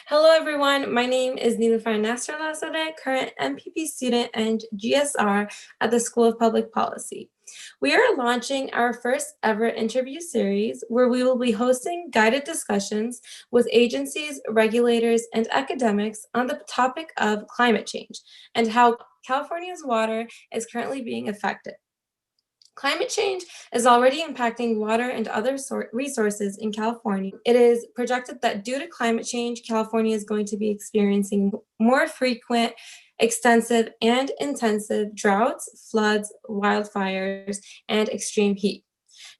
Hello, everyone. My name is Nilufar Nasrallah, current MPP student and GSR at the School of Public Policy. We are launching our first ever interview series where we will be hosting guided discussions with agencies, regulators, and academics on the topic of climate change and how California's water is currently being affected. Climate change is already impacting water and other resources in California. It is projected that due to climate change, California is going to be experiencing more frequent, extensive, and intensive droughts, floods, wildfires, and extreme heat.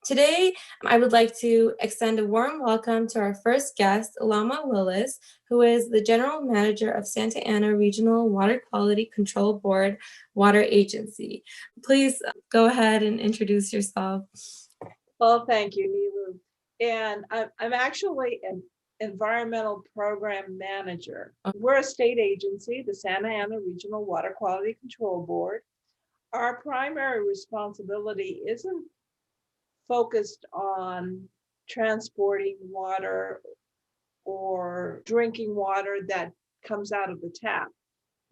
Today, I would like to extend a warm welcome to our first guest, Lauma Willis, who is the General Manager of Santa Ana Regional Water Quality Control Board Water Agency. Please go ahead and introduce yourself. Well, thank you, Nilu. And I'm actually an environmental program manager. We're a state agency, the Santa Ana Regional Water Quality Control Board. Our primary responsibility isn't focused on transporting water or drinking water that comes out of the tap.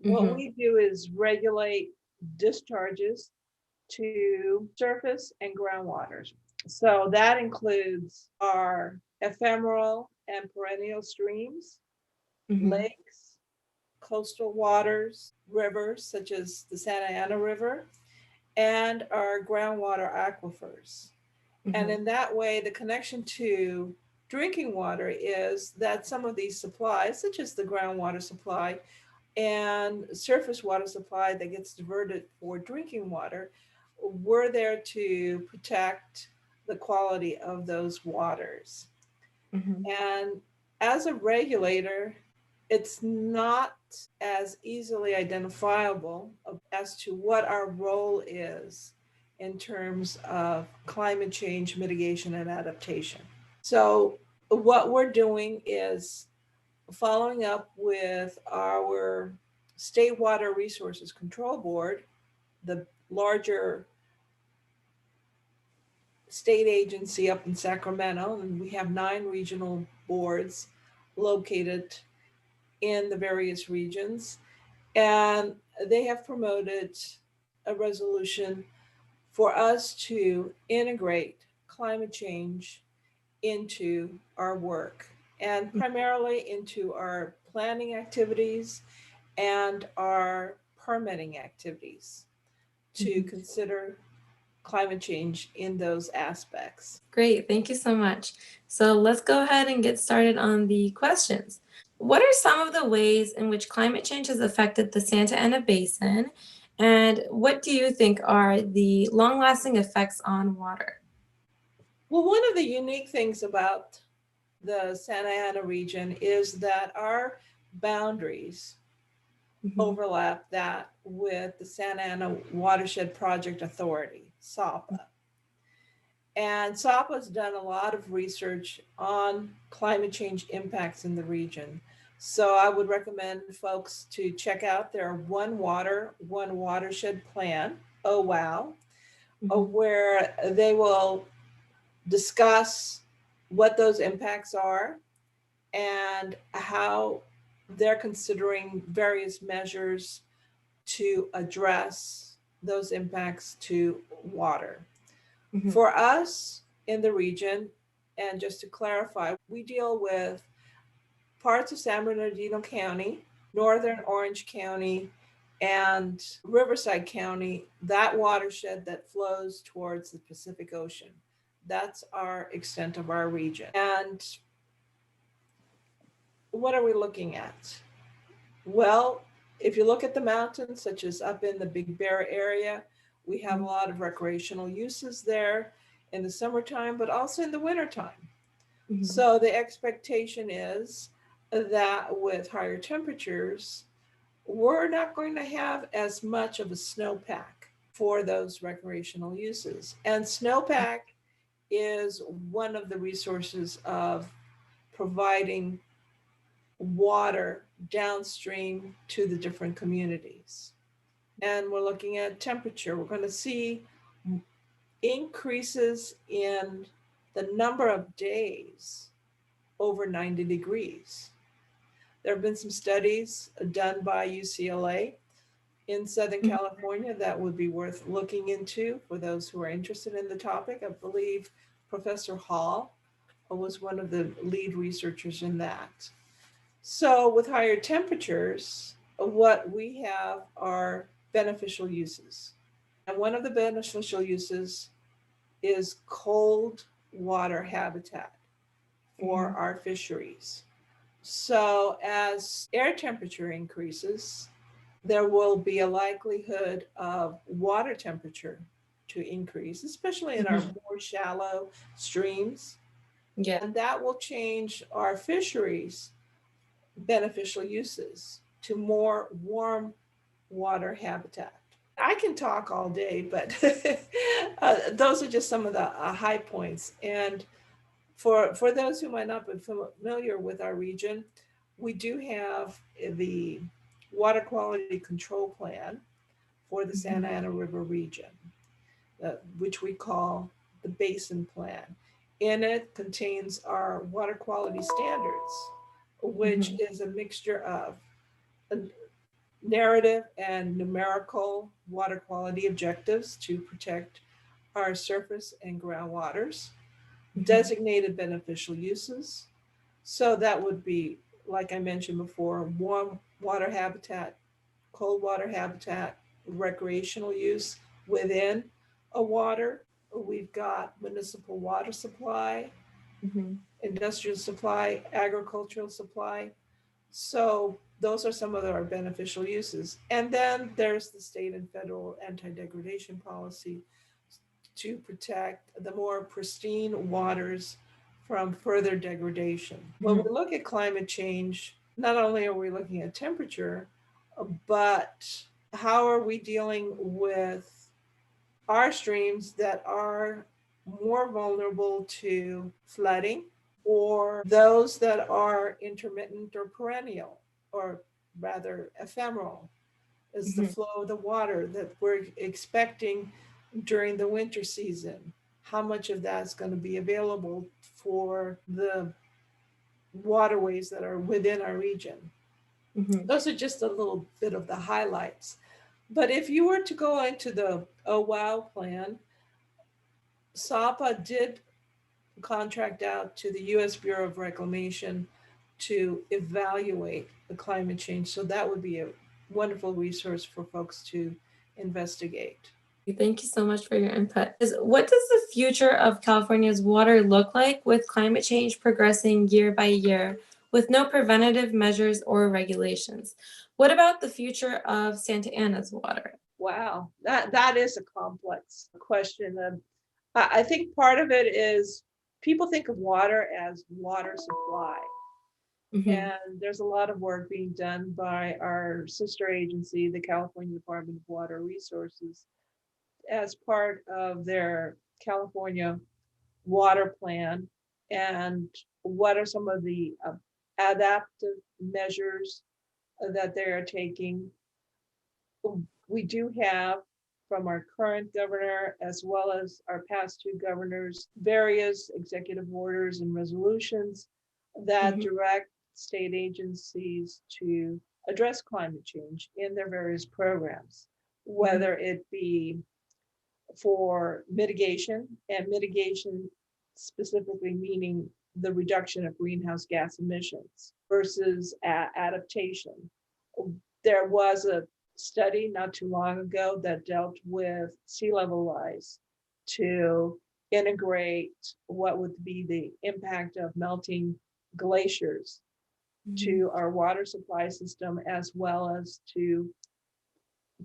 What we do is regulate discharges to surface and groundwaters. So that includes our ephemeral and perennial streams, lakes, coastal waters, rivers such as the Santa Ana River, and our groundwater aquifers. And in that way, the connection to drinking water is that some of these supplies, such as the groundwater supply and surface water supply that gets diverted for drinking water, we're there to protect the quality of those waters. And as a regulator, it's not as easily identifiable as to what our role is in terms of climate change mitigation and adaptation. So what we're doing is following up with our State Water Resources Control Board, the larger state agency up in Sacramento, and we have 9 regional boards located in the various regions. And they have promoted a resolution for us to integrate climate change into our work and primarily into our planning activities and our permitting activities to consider climate change in those aspects. Great, thank you so much. So let's go ahead and get started on the questions. What are some of the ways in which climate change has affected the Santa Ana Basin? And what do you think are the long-lasting effects on water? Well, one of the unique things about the Santa Ana region is that our boundaries overlap that with the Santa Ana Watershed Project Authority, SAPA. And SAPA has done a lot of research on climate change impacts in the region. So I would recommend folks to check out their One Water, One Watershed plan, oh wow, where they will discuss what those impacts are and how they're considering various measures to address those impacts to water. For us in the region, and just to clarify, we deal with parts of San Bernardino County, Northern Orange County, and Riverside County, that watershed that flows towards the Pacific Ocean. That's our extent of our region. And what are we looking at? Well, if you look at the mountains, such as up in the Big Bear area, we have a lot of recreational uses there in the summertime, but also in the wintertime. So the expectation is that with higher temperatures, we're not going to have as much of a snowpack for those recreational uses. And snowpack is one of the resources of providing water downstream to the different communities. And we're looking at temperature. We're going to see increases in the number of days over 90 degrees. There have been some studies done by UCLA in Southern Mhm. California that would be worth looking into for those who are interested in the topic. I believe Professor Hall was one of the lead researchers in that. So with higher temperatures, what we have are beneficial uses. And one of the beneficial uses is cold water habitat for Mhm. our fisheries. So as air temperature increases, there will be a likelihood of water temperature to increase, especially in our Mhm. more shallow streams. Yeah. And that will change our fisheries beneficial uses to more warm water habitat. I can talk all day, but those are just some of the high points. And for those who might not be familiar with our region, we do have the water quality control plan for the Santa Mhm. Ana River region, which we call the Basin Plan. In it contains our water quality standards, which Mhm. is a mixture of narrative and numerical water quality objectives to protect our surface and groundwaters, Mhm. designated beneficial uses. So that would be, like I mentioned before, warm water habitat, cold water habitat, recreational use within a water. We've got municipal water supply, Mhm. industrial supply, agricultural supply. So those are some of our beneficial uses. And then there's the state and federal anti-degradation policy to protect the more pristine waters from further degradation. When we Mhm. look at climate change, not only are we looking at temperature, but how are we dealing with our streams that are more vulnerable to flooding, or those that are intermittent or perennial, or rather ephemeral, is the Mhm. flow of the water that we're expecting during the winter season. How much of that's going to be available for the waterways that are within our region? Mhm. Those are just a little bit of the highlights. But if you were to go into the OWOW plan, SAPA did contract out to the US Bureau of Reclamation to evaluate the climate change. So that would be a wonderful resource for folks to investigate. Thank you so much for your input. What does the future of California's water look like with climate change progressing year by year with no preventative measures or regulations? What about the future of Santa Ana's water? Wow, that is a complex question. I think part of it is people think of water as water supply. Mhm. And there's a lot of work being done by our sister agency, the California Department of Water Resources, as part of their California water plan. And what are some of the adaptive measures that they are taking? We do have from our current governor, as well as our past two governors, various executive orders and resolutions that Mhm. direct state agencies to address climate change in their various programs, Mhm. whether it be for mitigation, and mitigation specifically meaning the reduction of greenhouse gas emissions versus adaptation. There was a study not too long ago that dealt with sea level rise to integrate what would be the impact of melting glaciers Mhm. to our water supply system, as well as to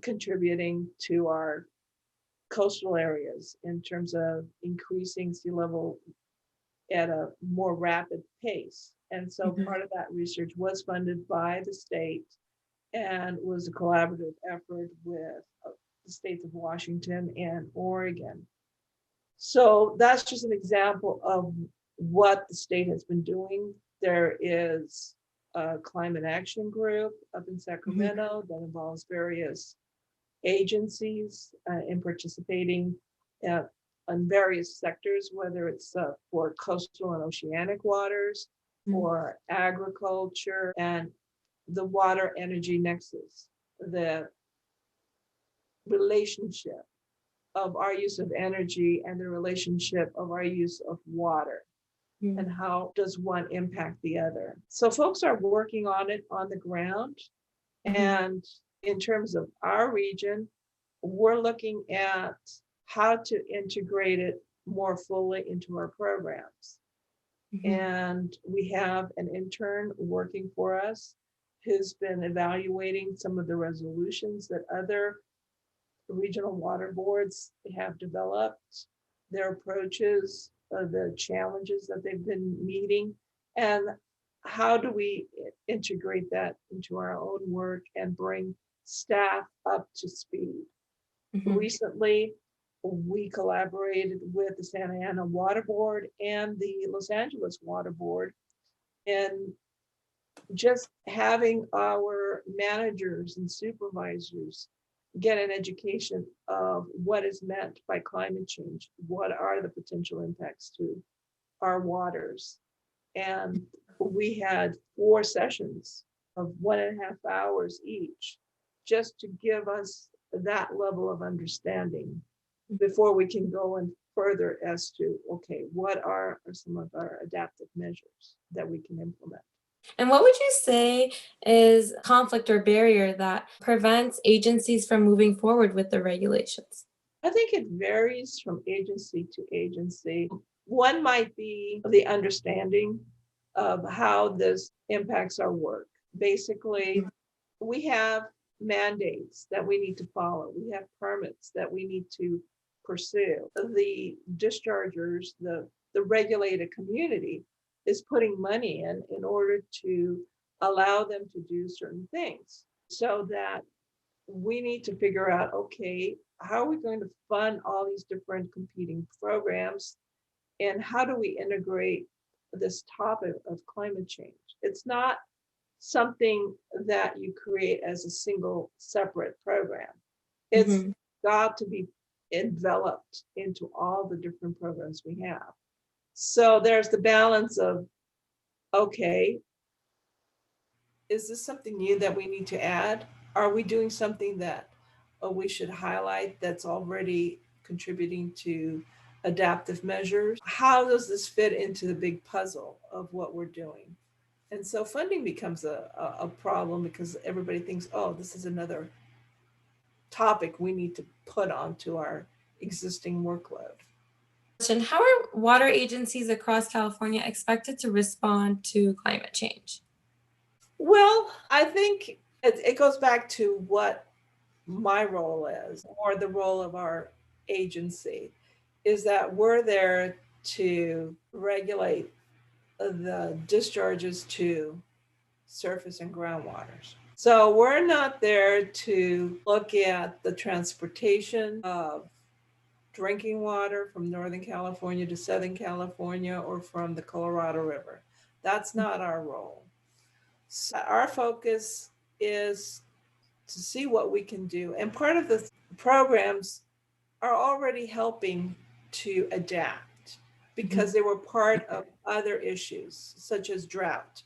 contributing to our coastal areas in terms of increasing sea level at a more rapid pace. And so Mhm. part of that research was funded by the state and was a collaborative effort with the states of Washington and Oregon. So that's just an example of what the state has been doing. There is a climate action group up in Mhm. Sacramento that involves various agencies in participating uh, on various sectors, whether it's for coastal and oceanic waters, Mhm. for agriculture, and the water energy nexus, the relationship of our use of energy and the relationship of our use of water, and how does one impact the other. So folks are working on it on the ground. And in terms of our region, we're looking at how to integrate it more fully into our programs. And we have an intern working for us who's been evaluating some of the resolutions that other regional water boards have developed, their approaches, the challenges that they've been meeting, and how do we integrate that into our own work and bring staff up to speed. Recently, we collaborated with the Santa Ana Water Board and the Los Angeles Water Board in just having our managers and supervisors get an education of what is meant by climate change, what are the potential impacts to our waters. And we had 4 sessions of 1.5 hours each, just to give us that level of understanding before we can go in further as to, okay, what are some of our adaptive measures that we can implement? And what would you say is conflict or barrier that prevents agencies from moving forward with the regulations? I think it varies from agency to agency. One might be the understanding of how this impacts our work. Basically, we have mandates that we need to follow. We have permits that we need to pursue. The dischargers, the regulated community is putting money in order to allow them to do certain things, so that we need to figure out, okay, how are we going to fund all these different competing programs, and how do we integrate this topic of climate change? It's not something that you create as a single separate program. It's got to be enveloped into all the different programs we have. So there's the balance of, okay, is this something new that we need to add? Are we doing something that we should highlight that's already contributing to adaptive measures? How does this fit into the big puzzle of what we're doing? And so funding becomes a problem, because everybody thinks, oh, this is another topic we need to put onto our existing workload. How are water agencies across California expected to respond to climate change? Well, I think it goes back to what my role is, or the role of our agency, is that we're there to regulate the discharges to surface and groundwaters. So we're not there to look at the transportation of drinking water from Northern California to Southern California, or from the Colorado River. That's not our role. So our focus is to see what we can do. And part of the programs are already helping to adapt, because they were part of other issues, such as drought.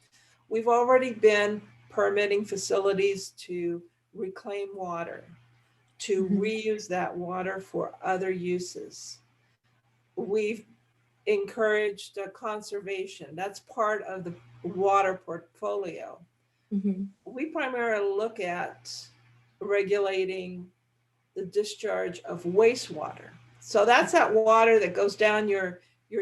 We've already been permitting facilities to reclaim water, to reuse that water for other uses. We've encouraged conservation. That's part of the water portfolio. We primarily look at regulating the discharge of wastewater. So that's that water that goes down your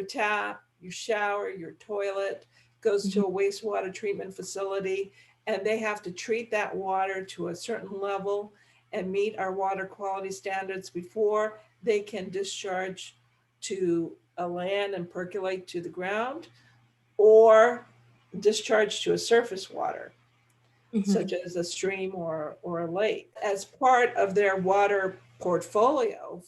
tap, your shower, your toilet, goes to a wastewater treatment facility, and they have to treat that water to a certain level and meet our water quality standards before they can discharge to a land and percolate to the ground, or discharge to a surface water, such as a stream or a lake. As part of their water portfolio,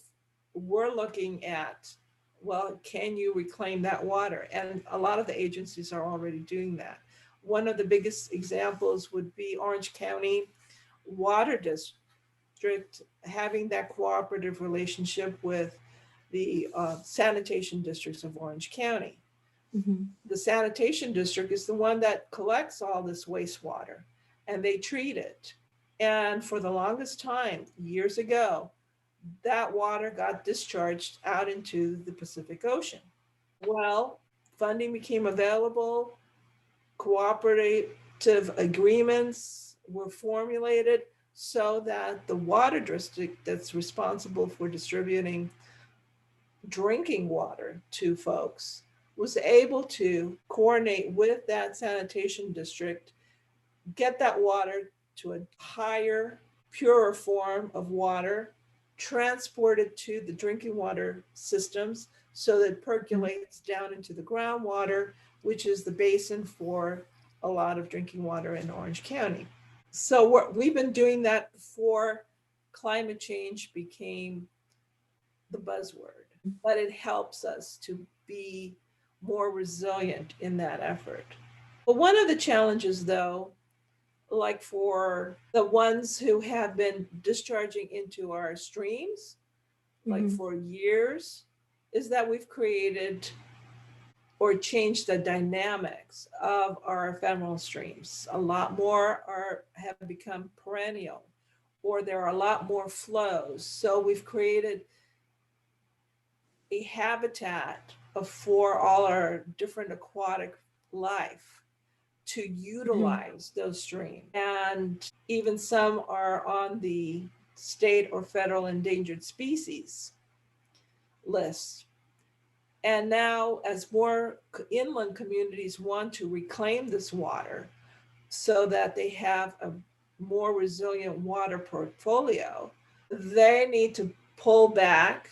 we're looking at, well, can you reclaim that water? And a lot of the agencies are already doing that. One of the biggest examples would be Orange County Water District having that cooperative relationship with the sanitation districts of Orange County. The sanitation district is the one that collects all this wastewater. and they treat it. And for the longest time, years ago, that water got discharged out into the Pacific Ocean. Well, funding became available, cooperative agreements were formulated so that the water district that's responsible for distributing drinking water to folks was able to coordinate with that sanitation district, get that water to a higher, purer form of water, transport it to the drinking water systems so that it percolates down into the groundwater, which is the basin for a lot of drinking water in Orange County. So we've been doing that before climate change became the buzzword, but it helps us to be more resilient in that effort. But one of the challenges, though, like for the ones who have been discharging into our streams, like for years, is that we've created or changed the dynamics of our ephemeral streams. A lot more have become perennial, or there are a lot more flows. So we've created a habitat for all our different aquatic life to utilize those streams. And even some are on the state or federal endangered species list. And now, as more inland communities want to reclaim this water so that they have a more resilient water portfolio, they need to pull back,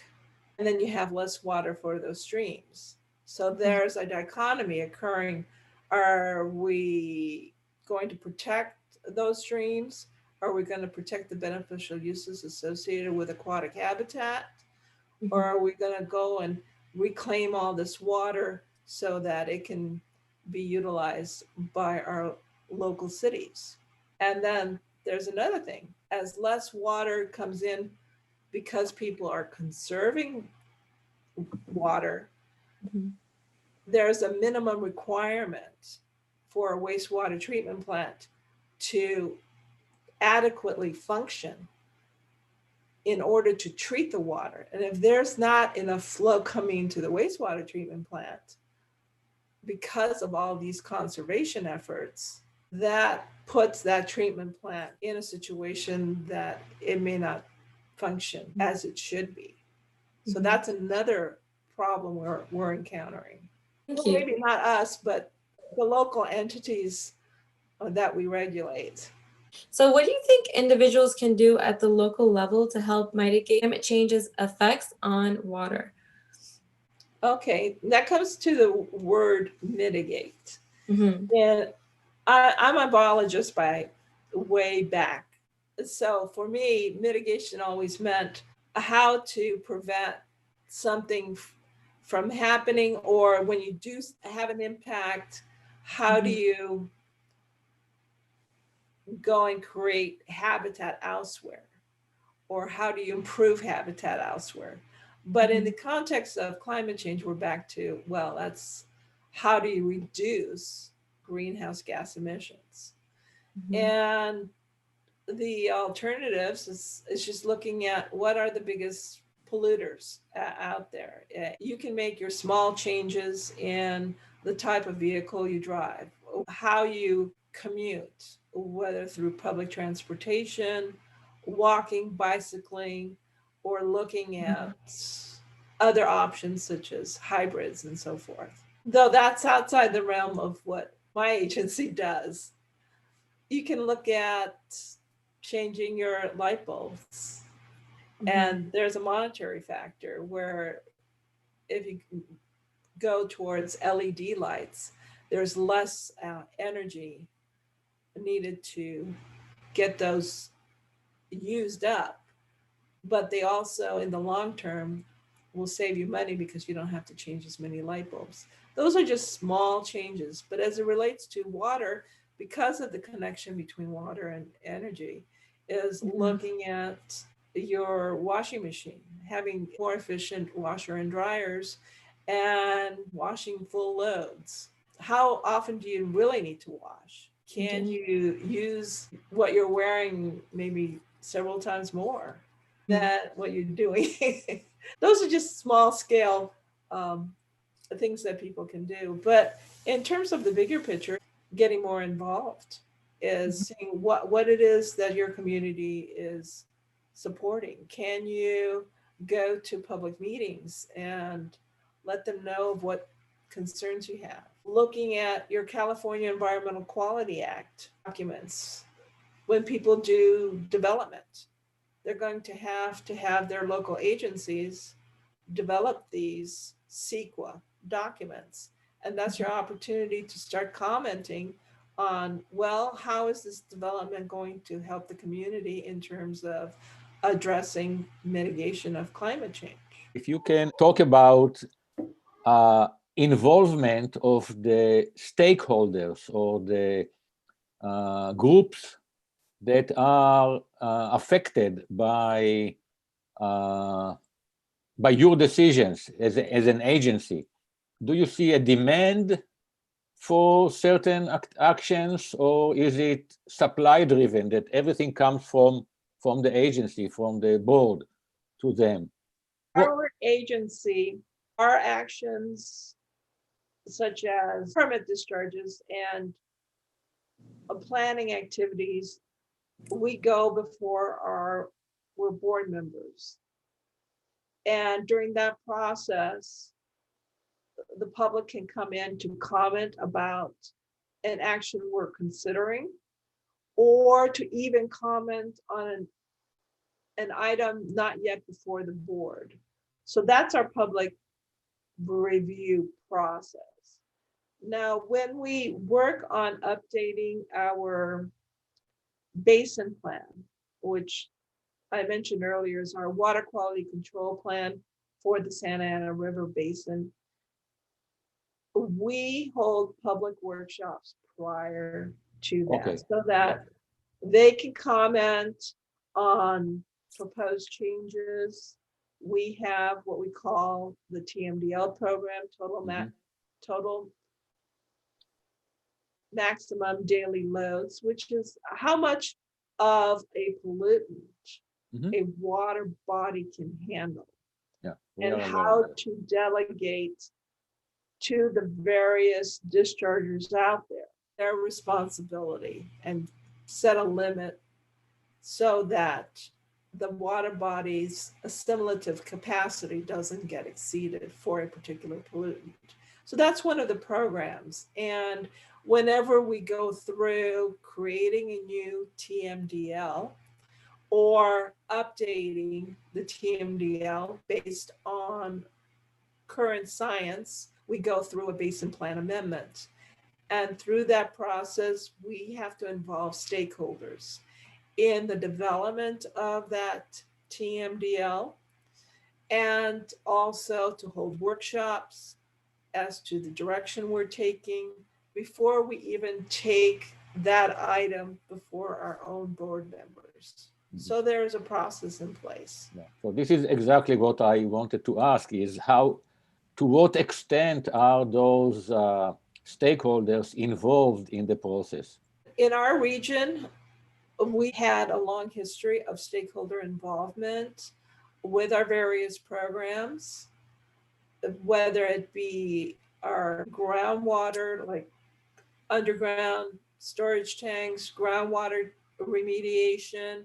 and then you have less water for those streams. So there's a dichotomy occurring. Are we going to protect those streams? Are we going to protect the beneficial uses associated with aquatic habitat? Or are we going to go and reclaim all this water so that it can be utilized by our local cities? And then there's another thing. As less water comes in because people are conserving water, there's a minimum requirement for a wastewater treatment plant to adequately function in order to treat the water. And if there's not enough flow coming to the wastewater treatment plant because of all these conservation efforts, that puts that treatment plant in a situation that it may not function as it should be. So that's another problem we're encountering. Well, maybe not us, but the local entities that we regulate. So what do you think individuals can do at the local level to help mitigate climate change's effects on water? Okay, that comes to the word mitigate. And I'm a biologist by way back. So for me, mitigation always meant how to prevent something from happening, or when you do have an impact, how do you go and create habitat elsewhere? Or how do you improve habitat elsewhere? But in the context of climate change, we're back to, well, that's how do you reduce greenhouse gas emissions? And the alternatives is just looking at what are the biggest polluters out there. You can make your small changes in the type of vehicle you drive, how you commute, whether through public transportation, walking, bicycling, or looking at other options such as hybrids and so forth. Though that's outside the realm of what my agency does. You can look at changing your light bulbs. And there's a monetary factor where if you go towards LED lights, there's less energy needed to get those used up. But they also, in the long term, will save you money because you don't have to change as many light bulbs. Those are just small changes. But as it relates to water, because of the connection between water and energy, is looking at your washing machine, having more efficient washer and dryers, and washing full loads. How often do you really need to wash? Can you use what you're wearing maybe several times more than what you're doing? Those are just small scale things that people can do. But in terms of the bigger picture, getting more involved is seeing what it is that your community is supporting. Can you go to public meetings and let them know of what concerns you have? Looking at your California Environmental Quality Act documents. When people do development, they're going to have their local agencies develop these CEQA documents. And that's your opportunity to start commenting on, well, how is this development going to help the community in terms of addressing mitigation of climate change? If you can talk about involvement of the stakeholders or the groups that are affected by your decisions as an agency, do you see a demand for certain actions, or is it supply driven, that everything comes from the agency, from the board to them? Our agency, our actions such as permit discharges and planning activities, we go before we're board members. And during that process, the public can come in to comment about an action we're considering, or to even comment on an item not yet before the board. So that's our public review process. Now, when we work on updating our basin plan, which I mentioned earlier is our water quality control plan for the Santa Ana River Basin, we hold public workshops prior to that, so that they can comment on proposed changes. We have what we call the TMDL program, total maximum daily loads, which is how much of a pollutant a water body can handle, and how to delegate to the various dischargers out there their responsibility and set a limit so that the water body's assimilative capacity doesn't get exceeded for a particular pollutant. So that's one of the programs. And whenever we go through creating a new TMDL or updating the TMDL based on current science, we go through a basin plan amendment. And through that process, we have to involve stakeholders in the development of that TMDL, and also to hold workshops as to the direction we're taking before we even take that item before our own board members. So there is a process in place. Yeah. So this is exactly what I wanted to ask, is how, to what extent are those stakeholders involved in the process? In our region, we had a long history of stakeholder involvement with our various programs, whether it be our groundwater, like underground storage tanks, groundwater remediation,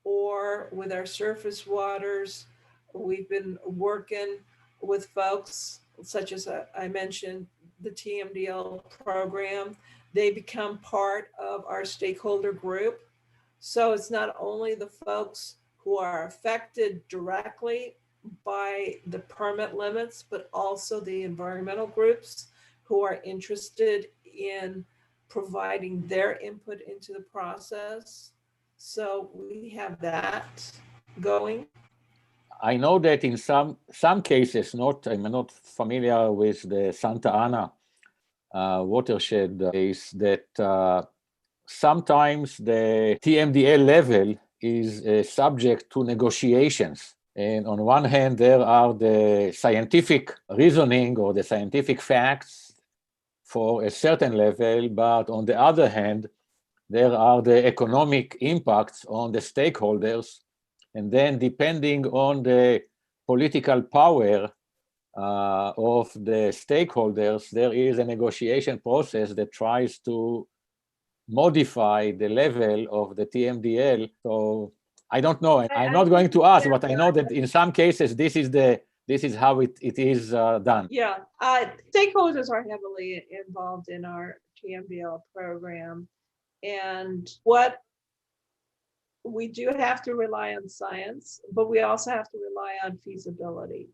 or with our surface waters. We've been working with folks such as I mentioned, the TMDL program. They become part of our stakeholder group. So it's not only the folks who are affected directly by the permit limits, but also the environmental groups who are interested in providing their input into the process. So we have that going. I know that in some cases, I'm not familiar with the Santa Ana watershed case, that sometimes the TMDL level is subject to negotiations. And on one hand, there are the scientific reasoning or the scientific facts for a certain level, but on the other hand, there are the economic impacts on the stakeholders. And then depending on the political power of the stakeholders, there is a negotiation process that tries to modify the level of the TMDL. So I don't know, I'm not going to ask, but I know that in some cases, this is how it is done. Yeah, stakeholders are heavily involved in our TMDL program. And what we do have to rely on science, but we also have to rely on feasibility.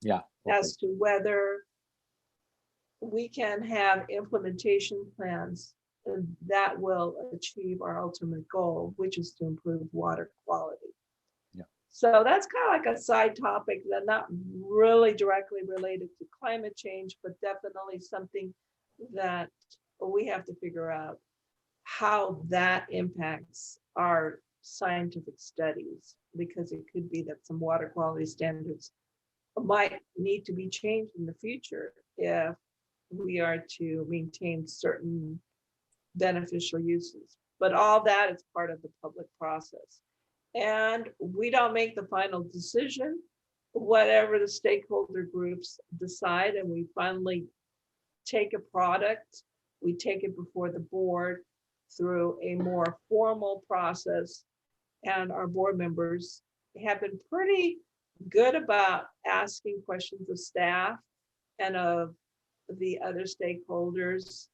Yeah. Okay. As to whether we can have implementation plans that will achieve our ultimate goal, which is to improve water quality. Yeah. So that's kind of like a side topic that not really directly related to climate change, but definitely something that we have to figure out how that impacts our scientific studies, because it could be that some water quality standards might need to be changed in the future if we are to maintain certain beneficial uses. But all that is part of the public process. And we don't make the final decision, whatever the stakeholder groups decide, and we finally take a product, we take it before the board through a more formal process. And our board members have been pretty good about asking questions of staff and of the other stakeholders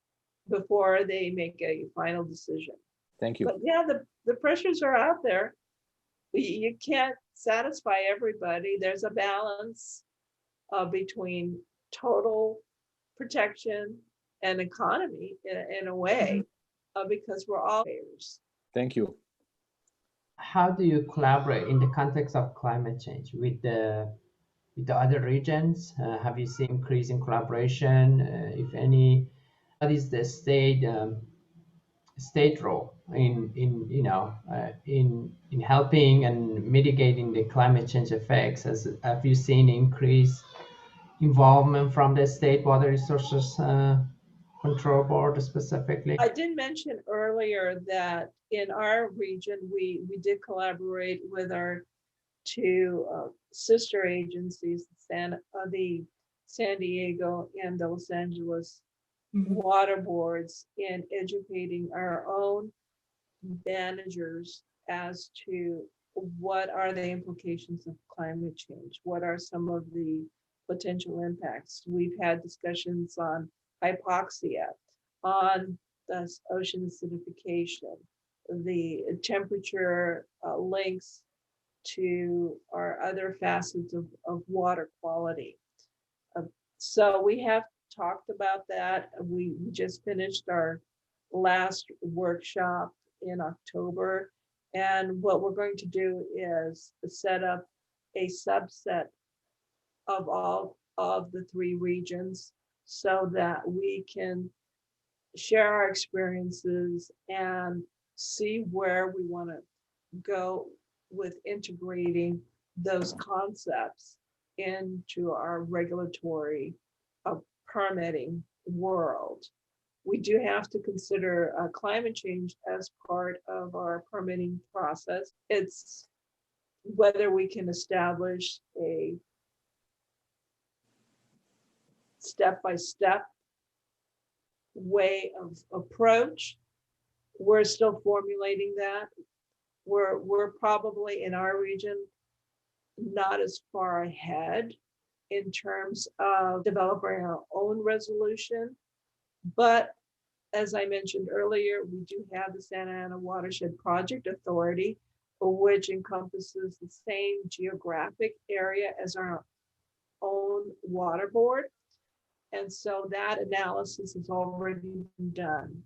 before they make a final decision. Thank you. But yeah, the pressures are out there. You can't satisfy everybody. There's a balance between total protection and economy in a way, because we're all payers. Thank you. How do you collaborate in the context of climate change with the other regions? Have you seen increase in collaboration? If any, what is the state role in helping and mitigating the climate change effects? Have you seen increased involvement from the State Water Resources Control Board specifically? I did mention earlier that in our region, we did collaborate with our two sister agencies, the San Diego and the Los Angeles water boards, in educating our own managers as to what are the implications of climate change, what are some of the potential impacts. We've had discussions on hypoxia, on the ocean acidification, the temperature links to our other facets of water quality. So we have talked about that. We just finished our last workshop in October. And what we're going to do is set up a subset of all of the three regions so that we can share our experiences and see where we want to go with integrating those concepts into our regulatory permitting world. We do have to consider climate change as part of our permitting process. It's whether we can establish a step-by-step way of approach. We're still formulating that. We're probably in our region not as far ahead in terms of developing our own resolution. But as I mentioned earlier, we do have the Santa Ana Watershed Project Authority, which encompasses the same geographic area as our own water board. And so that analysis has already been done.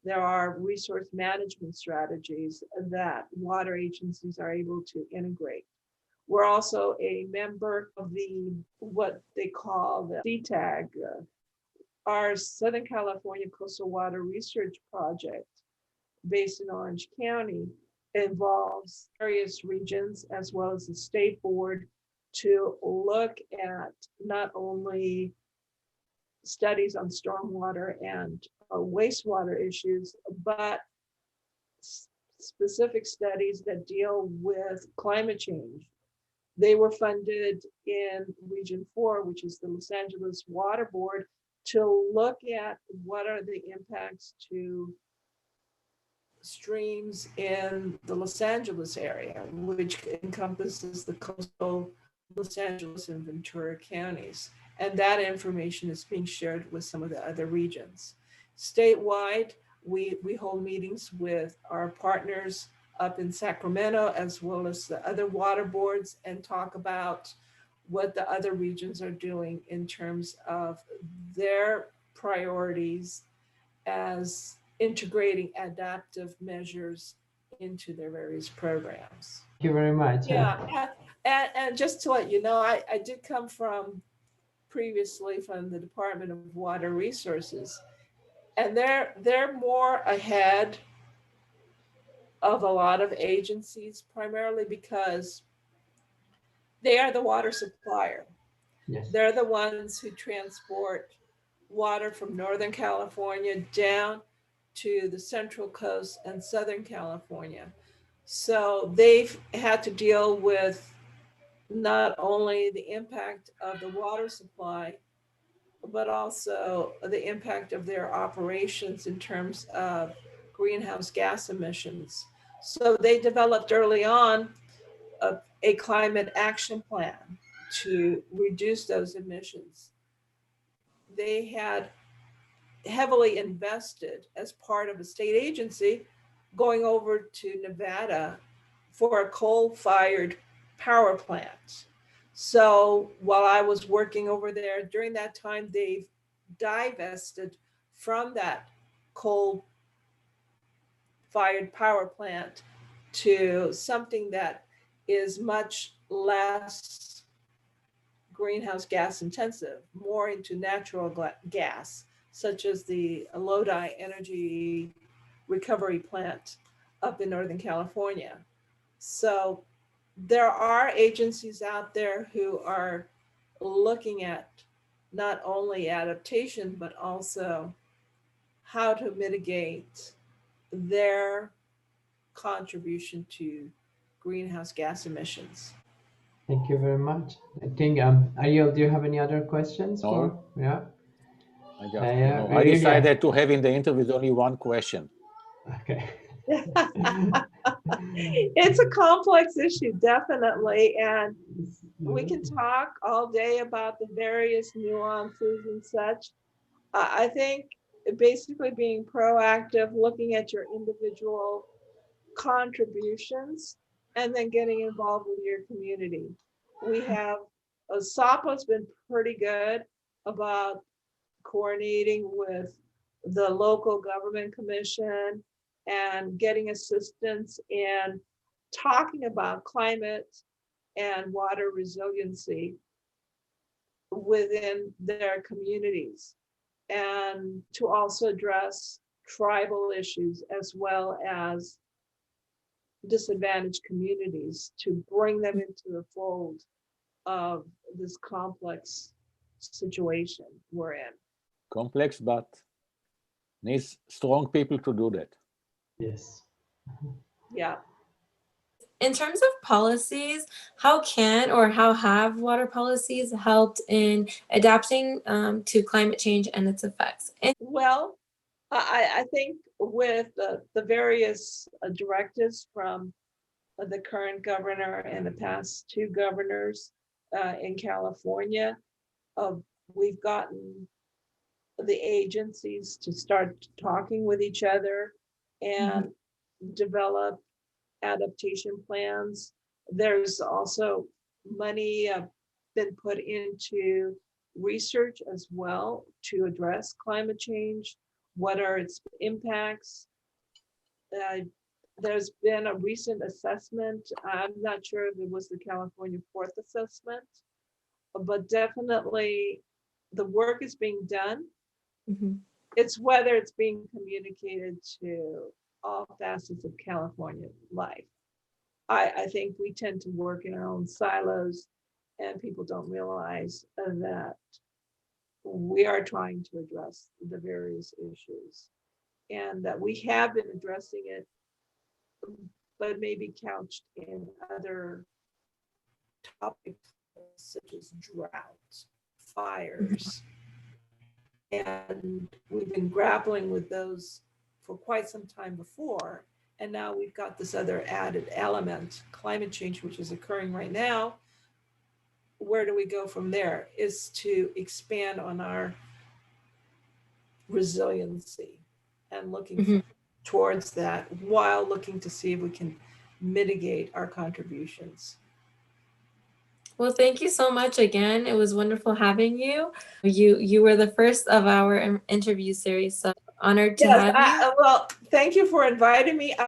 There are resource management strategies that water agencies are able to integrate. We're also a member of what they call the CTAG, our Southern California Coastal Water Research Project, based in Orange County, involves various regions as well as the state board to look at not only studies on stormwater and wastewater issues, but specific studies that deal with climate change. They were funded in Region 4, which is the Los Angeles Water Board, to look at what are the impacts to streams in the Los Angeles area, which encompasses the coastal Los Angeles and Ventura counties. And that information is being shared with some of the other regions. Statewide, we hold meetings with our partners up in Sacramento, as well as the other water boards, and talk about what the other regions are doing in terms of their priorities as integrating adaptive measures into their various programs. Thank you very much. Yeah, and just to let you know, I did come from previously from the Department of Water Resources, and they're more ahead of a lot of agencies, primarily because they are the water supplier. Yes. They're the ones who transport water from Northern California down to the Central Coast and Southern California. So they've had to deal with not only the impact of the water supply, but also the impact of their operations in terms of greenhouse gas emissions. So they developed early on a climate action plan to reduce those emissions. They had heavily invested as part of a state agency going over to Nevada for a coal-fired power plant. So while I was working over there during that time, they've divested from that coal-fired power plant to something that is much less greenhouse gas intensive, more into natural gas, such as the Lodi Energy Recovery Plant up in Northern California. So there are agencies out there who are looking at not only adaptation, but also how to mitigate their contribution to greenhouse gas emissions. Thank you very much. I think, Ariel, do you have any other questions? No. Yeah. I Really, decided to have in the interview only one question. Okay. It's a complex issue, definitely. And we can talk all day about the various nuances and such. I think basically being proactive, looking at your individual contributions, and then getting involved with your community. We have, SAPA's been pretty good about coordinating with the local government commission and getting assistance in talking about climate and water resiliency within their communities, and to also address tribal issues as well as disadvantaged communities, to bring them into the fold of this complex situation we're in. Complex, but needs strong people to do that. Yes. Yeah. In terms of policies, how can or how have water policies helped in adapting to climate change and its effects? Well, I think with the various directives from the current governor and the past two governors in California, we've gotten the agencies to start talking with each other and develop adaptation plans. There's also money been put into research as well to address climate change. What are its impacts? There's been a recent assessment. I'm not sure if it was the California fourth assessment, but definitely the work is being done. It's whether it's being communicated to all facets of California life. I think we tend to work in our own silos, and people don't realize that we are trying to address the various issues, and that we have been addressing it, but maybe couched in other topics such as drought, fires. And we've been grappling with those for quite some time before. And now we've got this other added element, climate change, which is occurring right now. Where do we go from there? Is to expand on our resiliency and looking towards that, while looking to see if we can mitigate our contributions. Well, thank you so much again. It was wonderful having you. You were the first of our interview series, so honored to have you. Well, thank you for inviting me.